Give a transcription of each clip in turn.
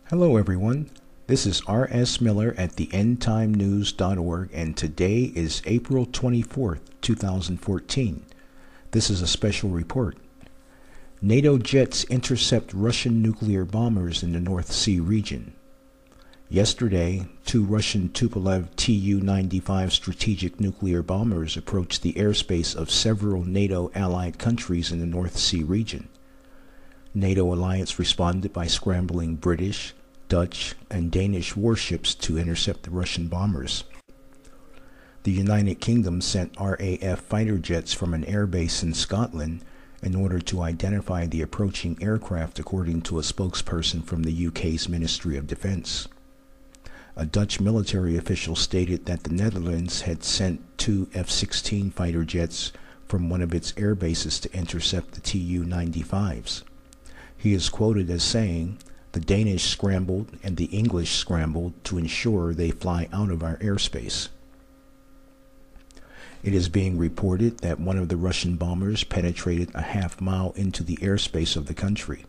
Hello everyone, this is R.S. Miller at the endtimenews.org and today is April 24th, 2014. This is a special report. NATO jets intercept Russian nuclear bombers in the North Sea region. Yesterday, two Russian Tupolev Tu-95 strategic nuclear bombers approached the airspace of several NATO allied countries in the North Sea region. NATO alliance responded by scrambling British, Dutch, and Danish warships to intercept the Russian bombers. The United Kingdom sent RAF fighter jets from an airbase in Scotland in order to identify the approaching aircraft, according to a spokesperson from the UK's Ministry of Defence. A Dutch military official stated that the Netherlands had sent two F-16 fighter jets from one of its air bases to intercept the Tu-95s. He is quoted as saying, "The Danish scrambled and the English scrambled to ensure they fly out of our airspace." It is being reported that one of the Russian bombers penetrated a half-mile into the airspace of the country.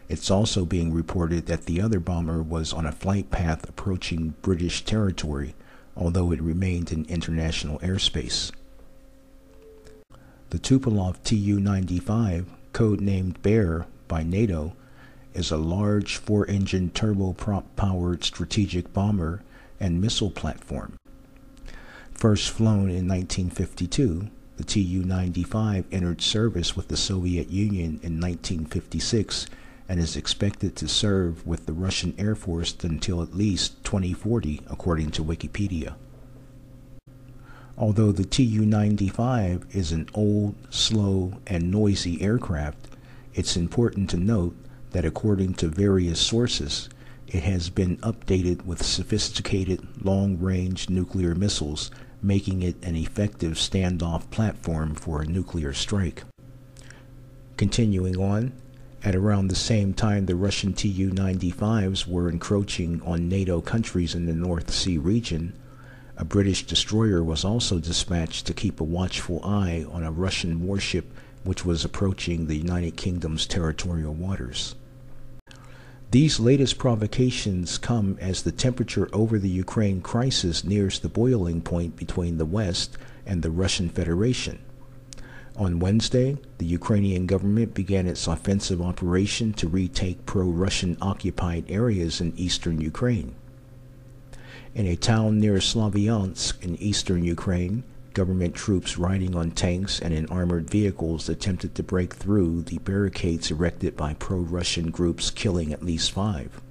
It's also being reported that the other bomber was on a flight path approaching British territory, although it remained in international airspace. The Tupolev Tu-95, codenamed Bear by NATO, is a large 4-engine turboprop-powered strategic bomber and missile platform. First flown in 1952, the Tu-95 entered service with the Soviet Union in 1956 and is expected to serve with the Russian Air Force until at least 2040, according to Wikipedia. Although the Tu-95 is an old, slow, and noisy aircraft, it's important to note that according to various sources, it has been updated with sophisticated long-range nuclear missiles, making it an effective standoff platform for a nuclear strike. Continuing on, at around the same time the Russian Tu-95s were encroaching on NATO countries in the North Sea region, a British destroyer was also dispatched to keep a watchful eye on a Russian warship which was approaching the United Kingdom's territorial waters. These latest provocations come as the temperature over the Ukraine crisis nears the boiling point between the West and the Russian Federation. On Wednesday, the Ukrainian government began its offensive operation to retake pro-Russian occupied areas in eastern Ukraine. In a town near Slavyansk in eastern Ukraine, government troops riding on tanks and in armored vehicles attempted to break through the barricades erected by pro-Russian groups, killing at least 5.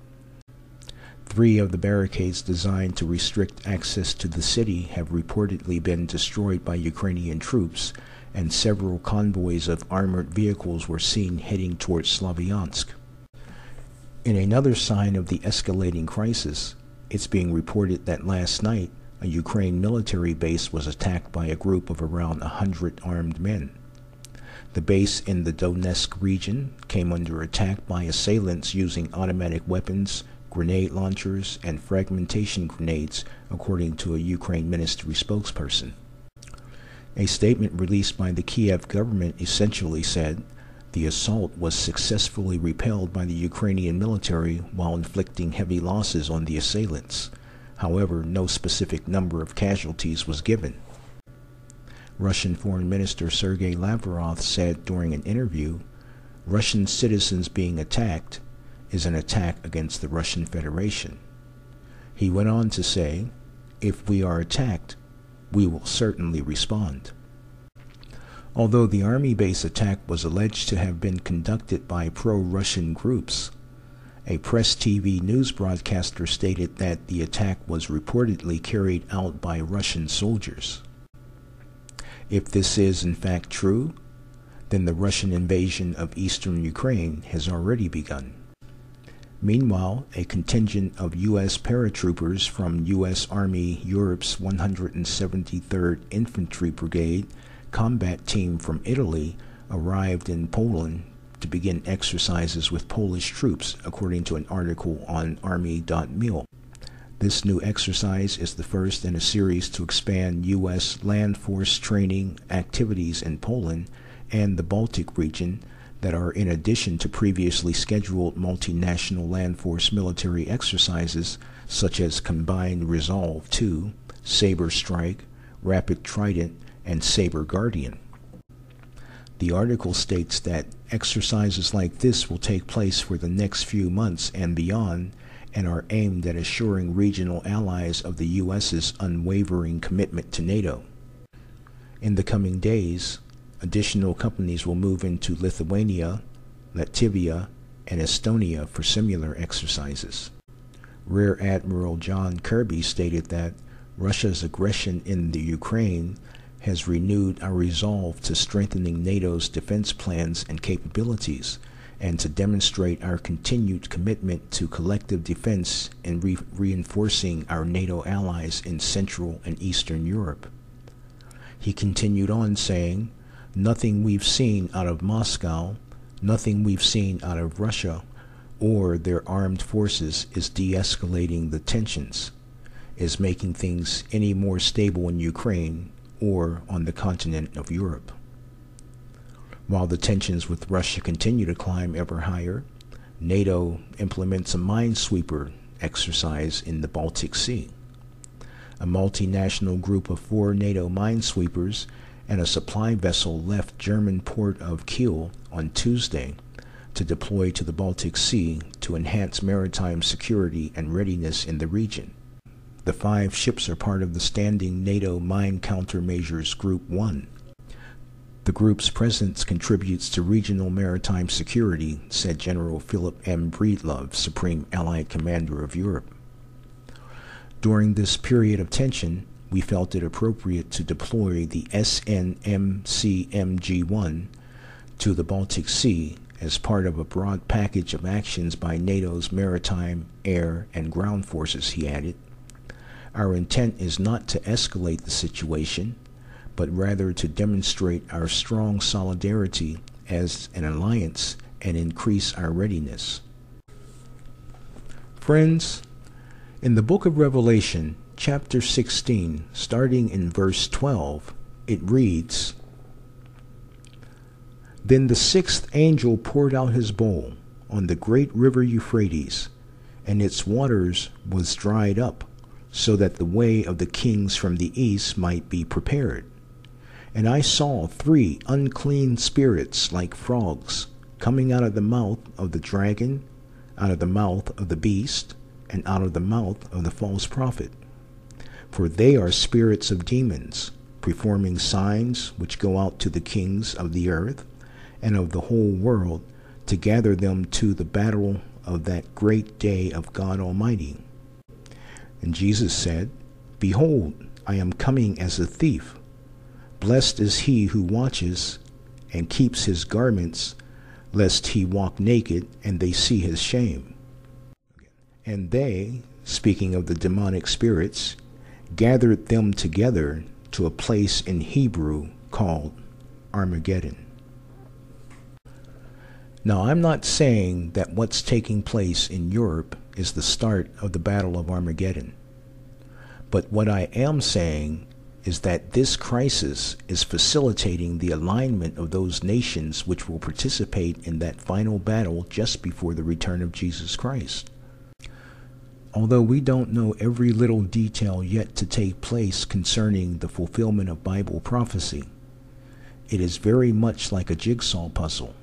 3 of the barricades designed to restrict access to the city have reportedly been destroyed by Ukrainian troops, and several convoys of armored vehicles were seen heading towards Slavyansk. In another sign of the escalating crisis, it's being reported that last night a Ukraine military base was attacked by a group of around 100 armed men. The base in the Donetsk region came under attack by assailants using automatic weapons, grenade launchers, and fragmentation grenades, according to a Ukraine ministry spokesperson. A statement released by the Kiev government essentially said, "The assault was successfully repelled by the Ukrainian military while inflicting heavy losses on the assailants." However, no specific number of casualties was given. Russian Foreign Minister Sergei Lavrov said during an interview, "Russian citizens being attacked is an attack against the Russian Federation." He went on to say, "If we are attacked, we will certainly respond." Although the Army base attack was alleged to have been conducted by pro-Russian groups, a Press TV news broadcaster stated that the attack was reportedly carried out by Russian soldiers. If this is in fact true, then the Russian invasion of eastern Ukraine has already begun. Meanwhile, a contingent of U.S. paratroopers from U.S. Army Europe's 173rd Infantry Brigade combat team from Italy arrived in Poland to begin exercises with Polish troops, according to an article on Army.mil. This new exercise is the first in a series to expand U.S. land force training activities in Poland and the Baltic region that are in addition to previously scheduled multinational land force military exercises such as Combined Resolve 2, Saber Strike, Rapid Trident, and Saber Guardian. The article states that exercises like this will take place for the next few months and beyond, and are aimed at assuring regional allies of the U.S.'s unwavering commitment to NATO. In the coming days, additional companies will move into Lithuania, Latvia, and Estonia for similar exercises. Rear Admiral John Kirby stated that Russia's aggression in the Ukraine has renewed our resolve to strengthening NATO's defense plans and capabilities, and to demonstrate our continued commitment to collective defense and reinforcing our NATO allies in Central and Eastern Europe. He continued on saying, "Nothing we've seen out of Moscow, nothing we've seen out of Russia or their armed forces is de-escalating the tensions, is making things any more stable in Ukraine or on the continent of Europe." While the tensions with Russia continue to climb ever higher, NATO implements a minesweeper exercise in the Baltic Sea. A multinational group of 4 NATO minesweepers and a supply vessel left German port of Kiel on Tuesday to deploy to the Baltic Sea to enhance maritime security and readiness in the region. The 5 ships are part of the standing NATO Mine Countermeasures Group 1. The group's presence contributes to regional maritime security, said General Philip M. Breedlove, Supreme Allied Commander of Europe. During this period of tension, we felt it appropriate to deploy the SNMCMG-1 to the Baltic Sea as part of a broad package of actions by NATO's maritime, air, and ground forces, he added. Our intent is not to escalate the situation, but rather to demonstrate our strong solidarity as an alliance and increase our readiness. Friends, in the book of Revelation, chapter 16, starting in verse 12, it reads, "Then the 6th angel poured out his bowl on the great river Euphrates, and its waters was dried up, so that the way of the kings from the east might be prepared. And I saw 3 unclean spirits like frogs coming out of the mouth of the dragon, out of the mouth of the beast, and out of the mouth of the false prophet. For they are spirits of demons, performing signs which go out to the kings of the earth and of the whole world, to gather them to the battle of that great day of God Almighty. And Jesus said, Behold, I am coming as a thief. Blessed is he who watches and keeps his garments, lest he walk naked and they see his shame. And they," speaking of the demonic spirits, "gathered them together to a place in Hebrew called Armageddon." Now, I'm not saying that what's taking place in Europe is the start of the Battle of Armageddon. But what I am saying is that this crisis is facilitating the alignment of those nations which will participate in that final battle just before the return of Jesus Christ. Although we don't know every little detail yet to take place concerning the fulfillment of Bible prophecy, it is very much like a jigsaw puzzle.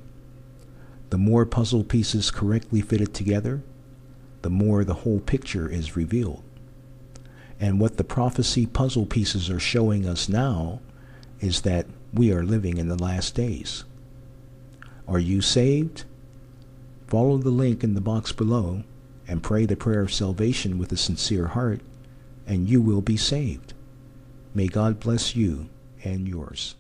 The more puzzle pieces correctly fitted together, the more the whole picture is revealed. And what the prophecy puzzle pieces are showing us now is that we are living in the last days. Are you saved? Follow the link in the box below and pray the prayer of salvation with a sincere heart, and you will be saved. May God bless you and yours.